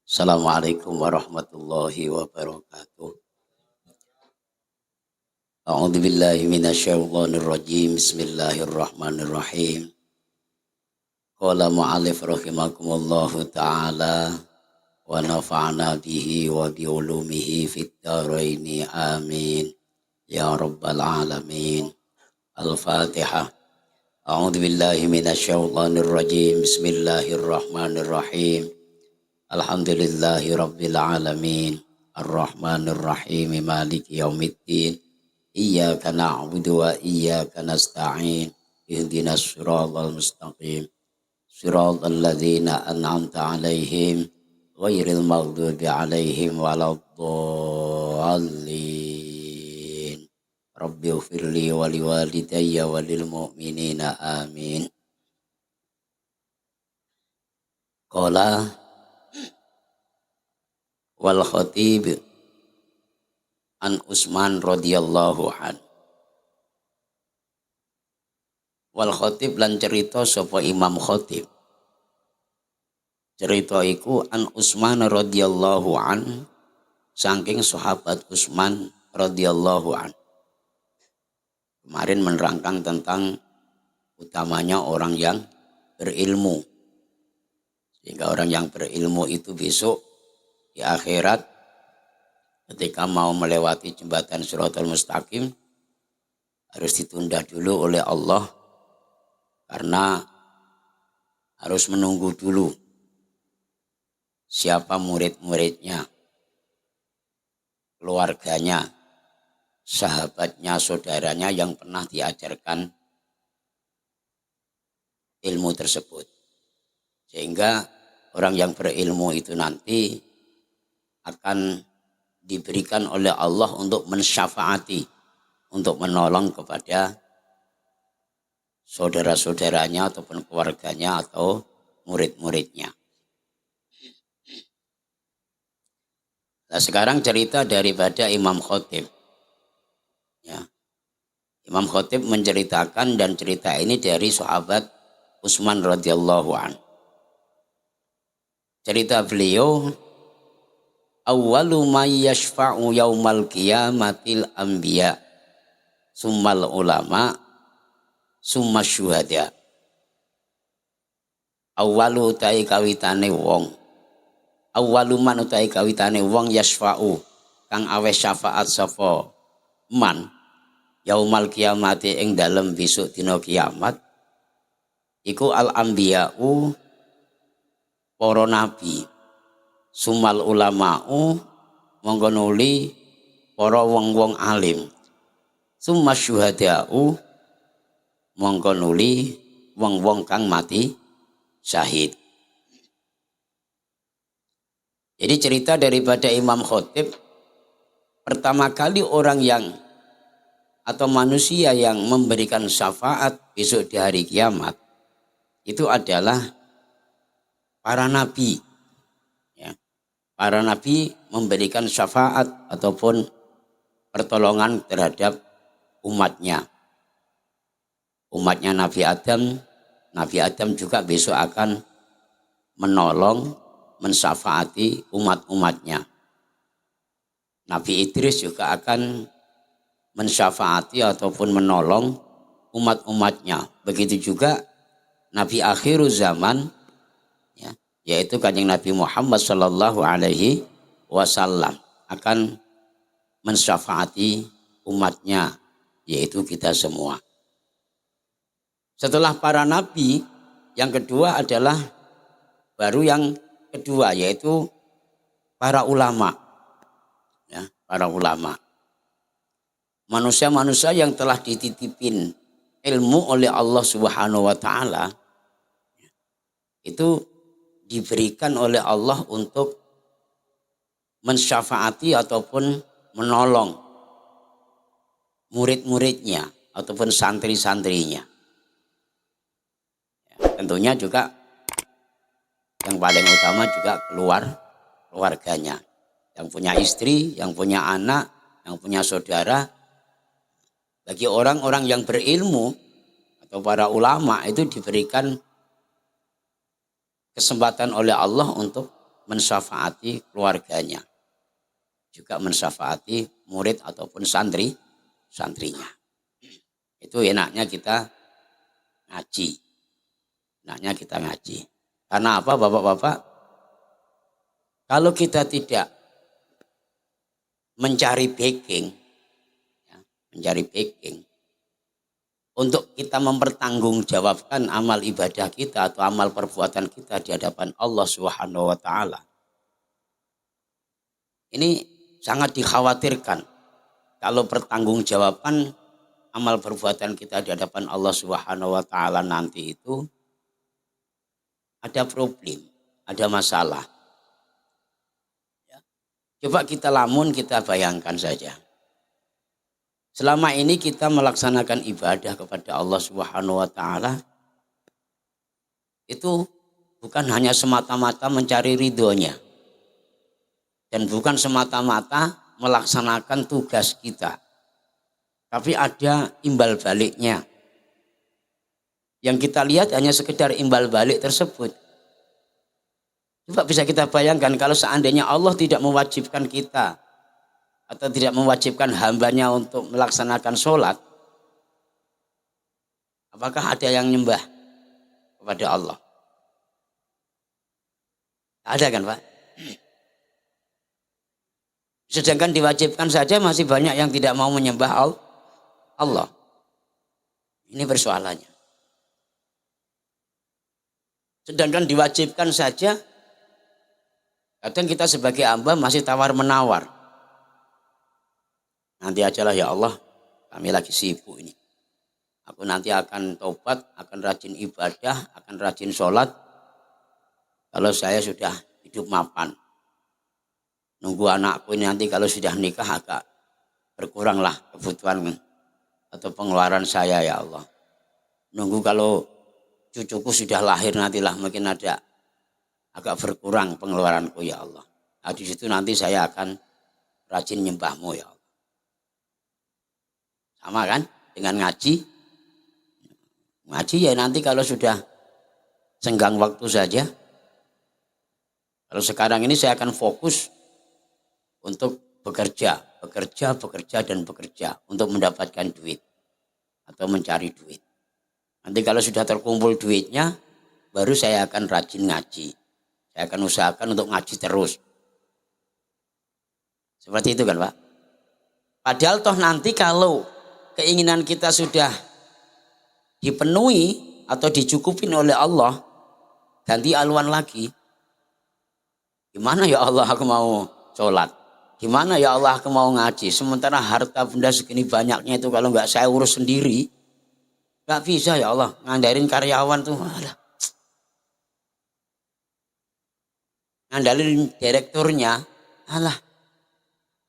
Assalamualaikum warahmatullahi wabarakatuh. A'udzu billahi minasyaitonir rajim. Bismillahirrahmanirrahim. Qala mu'allif rahimakumullahu taala wa nafa'na bihi wa bi ulumihi fid dharaini amin ya rabbal alamin. Al-Fatihah. A'udzu billahi minasyaitonir rajim. Bismillahirrahmanirrahim. Alhamdulillahi rabbil alamin. Ar-Rahmanir Rahim. Maliki yaumiddin. Iyyaka na'budu wa iyyaka nasta'in. Ihdinas siratal mustaqim. Siratal ladzina an'amta 'alaihim ghairil maghdubi 'alaihim waladdallin. Rabbighfirli wa liwalidayya wa lil mu'minina amin. Qala wal khatib an Utsman radhiyallahu an. Wal khatib lan cerita sapa Imam Khatib. Cerita iku an Utsman radhiyallahu an saking sahabat Utsman radhiyallahu an. Kemarin menerangkan tentang utamanya orang yang berilmu. Sehingga orang yang berilmu itu besok di akhirat ketika mau melewati jembatan Shiratal Mustaqim harus ditunda dulu oleh Allah karena harus menunggu dulu siapa murid-muridnya, keluarganya, sahabatnya, saudaranya yang pernah diajarkan ilmu tersebut. Sehingga orang yang berilmu itu nanti akan diberikan oleh Allah untuk mensyafaati, untuk menolong kepada saudara-saudaranya ataupun keluarganya atau murid-muridnya. Nah, sekarang cerita daripada Imam Khatib. Ya. Imam Khatib menceritakan dan cerita ini dari sahabat Utsman radhiyallahu an. Cerita beliau, awwalu may yashfa'u yaumal qiyamatil anbiya summal ulama summa syuhada. Awwalu utai kawitane wong, awwalu man utai kawitane wong yashfa'u kang aweh syafaat sapa man yaumal qiyamati ing dalem besok dina kiamat iku al anbiya'u para nabi, sumal ulama'u monggo nuli para wong-wong alim, summa syuhada'u monggo nuli wong-wong kang mati syahid. Jadi cerita daripada Imam Khatib, pertama kali orang yang atau manusia yang memberikan syafaat besok di hari kiamat itu adalah para nabi. Ya. Para nabi memberikan syafaat ataupun pertolongan terhadap umatnya. Umatnya Nabi Adam juga besok akan menolong, mensyafaati umat-umatnya. Nabi Idris juga akan mensyafaati ataupun menolong umat-umatnya. Begitu juga Nabi akhir zaman, ya, yaitu Kanjeng Nabi Muhammad sallallahu alaihi wasallam akan mensyafaati umatnya, yaitu kita semua. Setelah para nabi, yang kedua adalah baru yang kedua, yaitu para ulama. Ya, para ulama. Manusia-manusia yang telah dititipin ilmu oleh Allah Subhanahu wa taala itu diberikan oleh Allah untuk mensyafaati ataupun menolong murid-muridnya ataupun santri-santrinya. Tentunya juga yang paling utama juga keluarganya. Yang punya istri, yang punya anak, yang punya saudara. Bagi orang-orang yang berilmu atau para ulama itu diberikan kesempatan oleh Allah untuk mensyafaati keluarganya, juga mensyafaati murid ataupun santrinya. Itu enaknya kita ngaji. Enaknya kita ngaji. Karena apa Bapak-bapak? Kalau kita tidak mencari backing, untuk kita mempertanggungjawabkan amal ibadah kita atau amal perbuatan kita di hadapan Allah Subhanahu wa taala. Ini sangat dikhawatirkan kalau pertanggungjawaban amal perbuatan kita di hadapan Allah Subhanahu wa taala nanti itu ada problem, ada masalah. Coba kita bayangkan saja. Selama ini kita melaksanakan ibadah kepada Allah Subhanahu wa taala itu bukan hanya semata-mata mencari ridhonya dan bukan semata-mata melaksanakan tugas kita. Tapi ada imbal baliknya. Yang kita lihat hanya sekedar imbal balik tersebut. Coba bisa kita bayangkan kalau seandainya Allah tidak mewajibkan kita atau tidak mewajibkan hambanya untuk melaksanakan sholat, apakah ada yang nyembah kepada Allah? Ada kan Pak? Sedangkan diwajibkan saja masih banyak yang tidak mau menyembah Allah. Ini persoalannya. Sedangkan diwajibkan saja, kadang kita sebagai hamba masih tawar-menawar. Nanti ajalah ya Allah, kami lagi sibuk ini. Aku nanti akan tobat, akan rajin ibadah, akan rajin sholat. Kalau saya sudah hidup mapan. Nunggu anakku ini nanti kalau sudah nikah agak berkuranglah kebutuhan atau pengeluaran saya ya Allah. Nunggu kalau cucuku sudah lahir nantilah mungkin ada agak berkurang pengeluaranku ya Allah. Nah, di situ nanti saya akan rajin nyembahmu ya Allah. Sama kan dengan ngaji. Ngaji ya nanti kalau sudah senggang waktu saja. Kalau sekarang ini saya akan fokus untuk bekerja dan bekerja untuk mendapatkan duit atau mencari duit. Nanti kalau sudah terkumpul duitnya, baru saya akan rajin ngaji. Saya akan usahakan untuk ngaji terus. Seperti itu kan Pak? Padahal toh nanti kalau keinginan kita sudah dipenuhi atau dicukupin oleh Allah, ganti aluan lagi. Gimana ya Allah aku mau sholat? Gimana ya Allah aku mau ngaji? Sementara harta benda segini banyaknya itu kalau nggak saya urus sendiri, nggak bisa ya Allah. Ngandarin karyawan tuh, ngandalin direkturnya,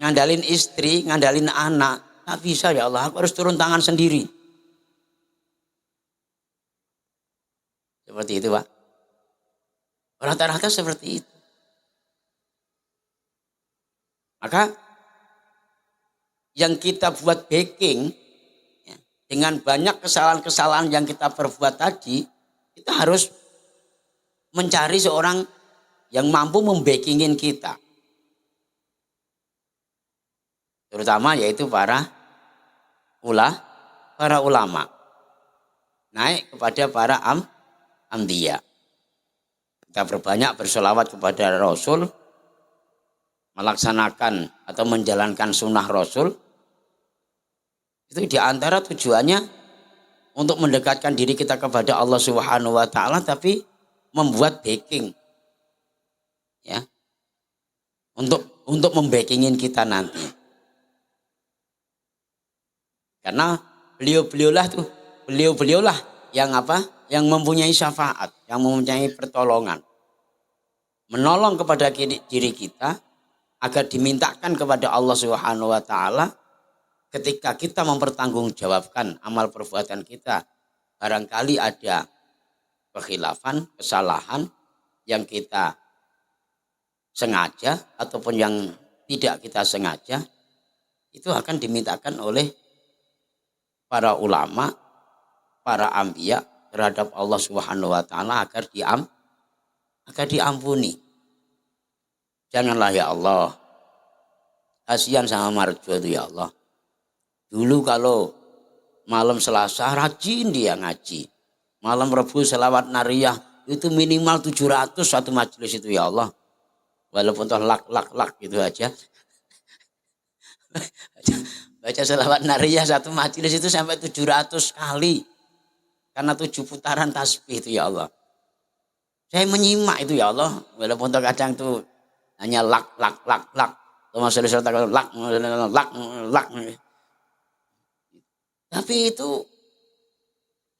ngandalin istri, ngandalin anak. Nggak bisa ya Allah, aku harus turun tangan sendiri. Seperti itu Pak. Rata-rata seperti itu. Maka yang kita buat backing ya, dengan banyak kesalahan-kesalahan yang kita perbuat tadi, kita harus mencari seorang yang mampu membackingin kita. Terutama yaitu para ulama. Naik kepada para ambiya. Kita berbanyak bersolawat kepada Rasul, melaksanakan atau menjalankan sunnah Rasul. Itu diantara tujuannya untuk mendekatkan diri kita kepada Allah Subhanahu wa taala, tapi membuat backing. Ya. Untuk membackingin kita nanti. Karena beliau-beliaulah yang yang mempunyai syafaat, yang mempunyai pertolongan. Menolong kepada diri kita agar dimintakan kepada Allah Subhanahu wa taala ketika kita mempertanggungjawabkan amal perbuatan kita. Barangkali ada kekhilafan, kesalahan yang kita sengaja ataupun yang tidak kita sengaja, itu akan dimintakan oleh para ulama, para anbiya terhadap Allah Subhanahu wa taala agar diampuni. Janganlah ya Allah. Kasihan sama Marjo itu ya Allah. Dulu kalau malam Selasa rajin dia ngaji. Malam Rabu selawat nariyah itu minimal 700 satu majelis itu ya Allah. Walaupun toh lak gitu aja. Baca selawat nariyah satu majelis itu sampai 700 kali. Karena 7 putaran tasbih itu ya Allah. Saya menyimak itu ya Allah. Walaupun toh kadang tuh hanya lak. Lak. Tapi itu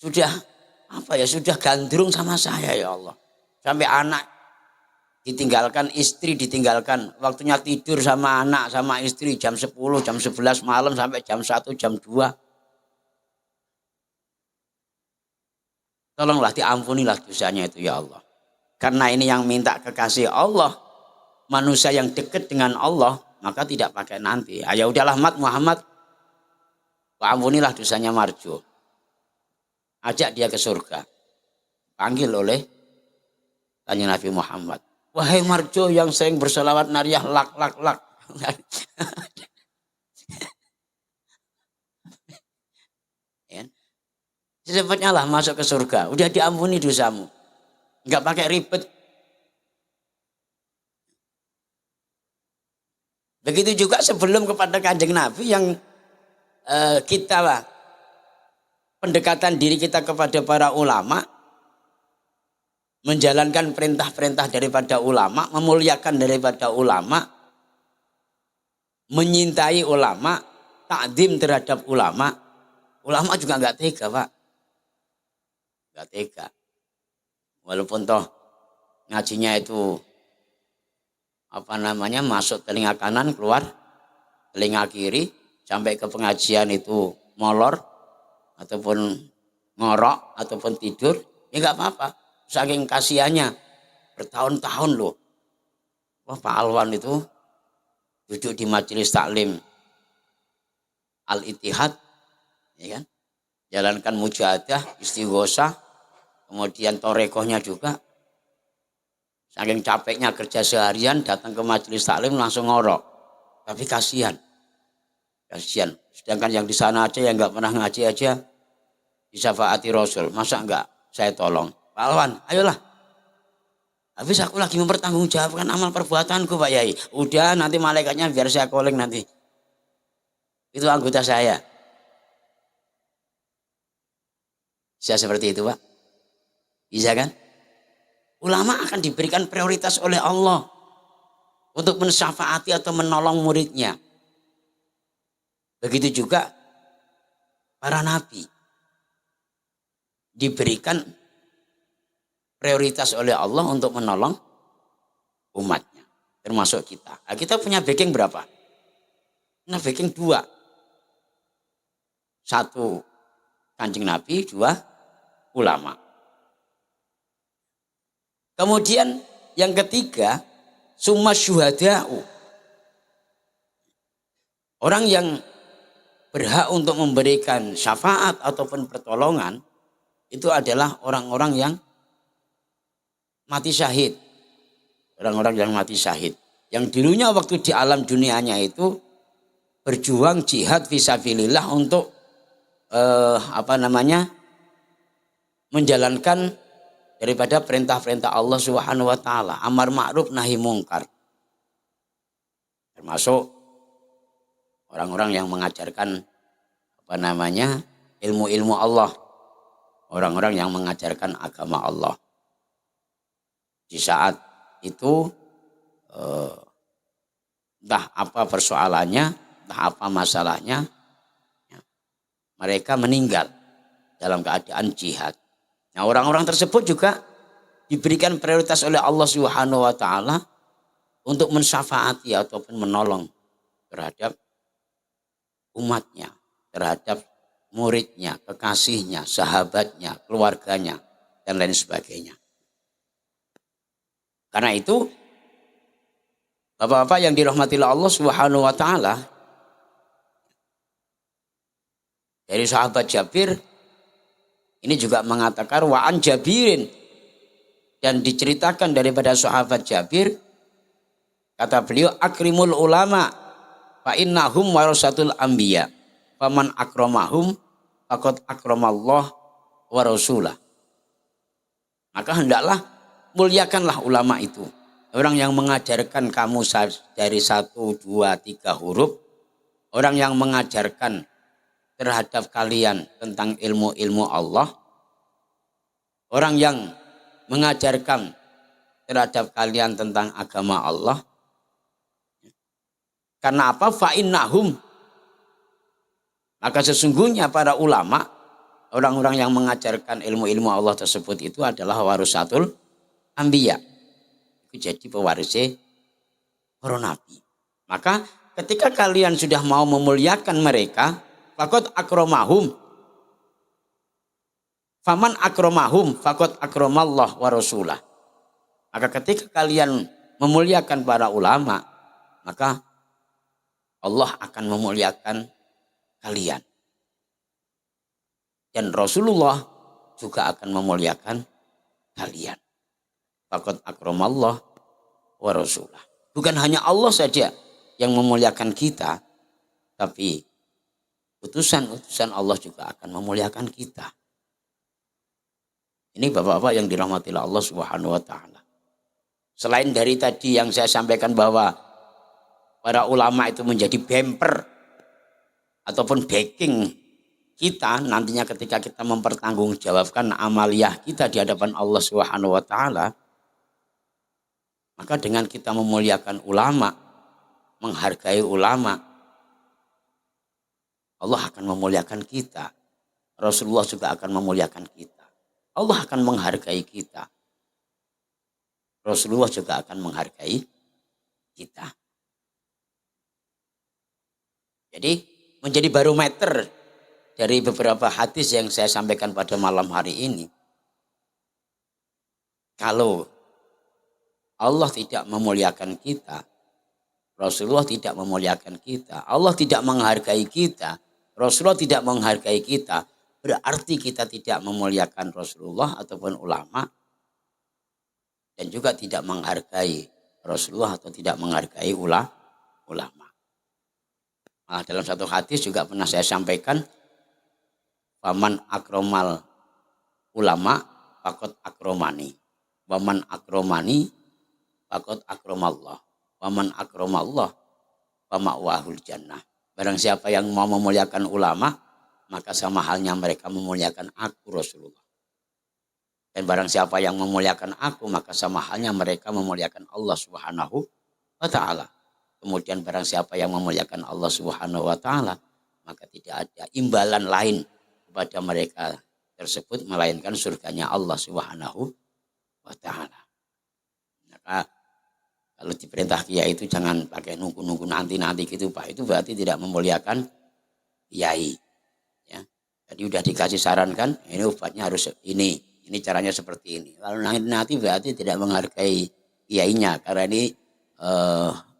sudah sudah gandrung sama saya ya Allah. Sampai anak ditinggalkan, istri ditinggalkan. Waktunya tidur sama anak, sama istri jam 10, jam 11 malam sampai jam 1, jam 2. Tolonglah diampunilah dosanya itu ya Allah. Karena ini yang minta kekasih Allah. Manusia yang dekat dengan Allah, maka tidak pakai nanti. Ya udahlah Muhammad, ampunilah dosanya Marjo. Ajak dia ke surga. Panggil oleh Kanjeng Nabi Muhammad. Wahai Marjo yang sering berselawat nariyah lak. Secepatnya lah masuk ke surga. Udah diampuni dosamu. Enggak pakai ribet. Begitu juga sebelum kepada Kanjeng Nabi yang kita pendekatan diri kita kepada para ulama, menjalankan perintah-perintah daripada ulama, memuliakan daripada ulama, menyintai ulama, takdim terhadap ulama. Ulama juga enggak tega, Pak. Enggak tega. Walaupun toh ngajinya itu masuk telinga kanan, keluar telinga kiri, sampai ke pengajian itu molor ataupun ngorok ataupun tidur, ya enggak apa-apa. Saking kasihannya bertahun-tahun loh. Wah, Pak Alwan itu duduk di majelis taklim Al-Ittihad, ya kan? Jalankan mujahadah, istighosah, kemudian torekohnya juga. Saking capeknya kerja seharian, datang ke majelis taklim langsung ngorok. Tapi kasihan. Sedangkan yang di sana aja yang nggak pernah ngaji aja disyafaati Rasul. Masa enggak saya tolong? Pak Alwan, ayolah. Habis aku lagi mempertanggungjawabkan amal perbuatanku Pak Yai. Udah, nanti malaikatnya biar saya calling nanti. Itu anggota saya. Bisa seperti itu Pak? Bisa kan? Ulama akan diberikan prioritas oleh Allah untuk mensyafaati atau menolong muridnya. Begitu juga para nabi diberikan prioritas oleh Allah untuk menolong umatnya, termasuk kita. Nah, kita punya backing berapa? Nah, backing 2. 1 Kanjeng Nabi, 2 ulama. Kemudian yang ketiga, summa syuhada'u. Orang yang berhak untuk memberikan syafaat ataupun pertolongan itu adalah orang-orang yang mati syahid. Orang-orang yang mati syahid. Yang dulunya waktu di alam dunianya itu berjuang jihad fisabilillah untuk menjalankan daripada perintah-perintah Allah Subhanahu wa taala, amar ma'ruf nahi mungkar. Termasuk orang-orang yang mengajarkan ilmu-ilmu Allah. Orang-orang yang mengajarkan agama Allah. Di saat itu entah apa persoalannya, entah apa masalahnya, mereka meninggal dalam keadaan jihad. Nah, orang-orang tersebut juga diberikan prioritas oleh Allah Subhanahu wa taala untuk mensyafaati ataupun menolong terhadap umatnya, terhadap muridnya, kekasihnya, sahabatnya, keluarganya, dan lain sebagainya. Karena itu, Bapak-bapak yang dirahmati Allah Subhanahu wa taala, dari sahabat Jabir ini juga mengatakan wa'an Jabirin, dan diceritakan daripada sahabat Jabir Kata beliau, akrimul ulama fa innahum warasatul anbiya. Faman akramahum faqad akramallah wa rasulah. Maka hendaklah muliakanlah ulama itu. Orang yang mengajarkan kamu dari 1, 2, 3 huruf. Orang yang mengajarkan terhadap kalian tentang ilmu-ilmu Allah. Orang yang mengajarkan terhadap kalian tentang agama Allah. Karena apa? Fa'innahum. Maka sesungguhnya para ulama, orang-orang yang mengajarkan ilmu-ilmu Allah tersebut itu adalah warasatul anbiya. Itu jadi pewarisnya para nabi. Maka ketika kalian sudah mau memuliakan mereka, faqad akramahum. Faman akramahum faqad akramallah wa rasulah. Maka ketika kalian memuliakan para ulama, maka Allah akan memuliakan kalian. Dan Rasulullah juga akan memuliakan kalian. Faqad akramallah wa rasulah. Bukan hanya Allah saja yang memuliakan kita, tapi utusan-utusan Allah juga akan memuliakan kita. Ini bapak-bapak yang dirahmati Allah Subhanahu wa taala. Selain dari tadi yang saya sampaikan bahwa para ulama itu menjadi bumper ataupun backing kita nantinya ketika kita mempertanggungjawabkan amaliyah kita di hadapan Allah Subhanahu wa taala, maka dengan kita memuliakan ulama, menghargai ulama, Allah akan memuliakan kita. Rasulullah juga akan memuliakan kita. Allah akan menghargai kita. Rasulullah juga akan menghargai kita. Jadi menjadi barometer dari beberapa hadis yang saya sampaikan pada malam hari ini. Kalau Allah tidak memuliakan kita, Rasulullah tidak memuliakan kita, Allah tidak menghargai kita, Rasulullah tidak menghargai kita, berarti kita tidak memuliakan Rasulullah ataupun ulama, dan juga tidak menghargai Rasulullah atau tidak menghargai ulama. Nah, dalam satu hadis juga pernah saya sampaikan, faman akromal ulama faqad akromani, waman akromani faqad akromallah, waman akromallah fama'wahul jannah. Barang siapa yang mau memuliakan ulama, maka sama halnya mereka memuliakan aku Rasulullah. Dan barang siapa yang memuliakan aku, maka sama halnya mereka memuliakan Allah Subhanahu wa taala. Kemudian barang siapa yang memuliakan Allah Subhanahu wa taala, maka tidak ada imbalan lain kepada mereka tersebut melainkan surganya Allah Subhanahu wa taala. Maka kalau diperintah kiai itu jangan pakai nunggu-nunggu nanti gitu Pak. Itu berarti tidak memuliakan kiai. Ya. Jadi udah dikasih saran kan, ini obatnya harus ini caranya seperti ini. Kalau nanti berarti tidak menghargai kiainya karena ini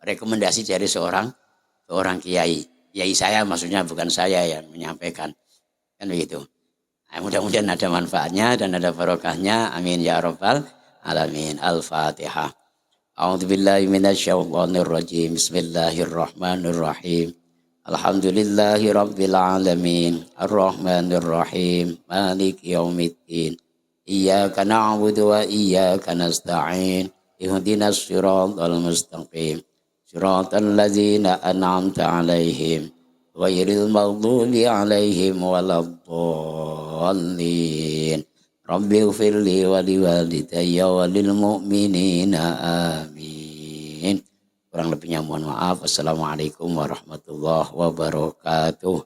rekomendasi dari seorang kiai. Kiai saya maksudnya, bukan saya yang menyampaikan. Kan begitu. Nah, mudah-mudahan ada manfaatnya dan ada barokahnya. Amin ya rabbal alamin. Al-Fatihah. A'udzubillahi minasyaitonir rajim. Bismillahirrahmanirrahim. Alhamdulillahi rabbil alamin. Ar-Rahmanir Rahim. Maliki yaumiddin. Iyyaka na'budu wa iyyaka nasta'in. Ihdinas siratal mustaqim. Siratal ladzina an'amta 'alaihim ghairil maghdubi 'alaihim waladdallin. Rabbighfirli wa liwalidayya wa lil mu'minina amin. Kurang lebihnya mohon maaf. Assalamualaikum warahmatullahi wabarakatuh.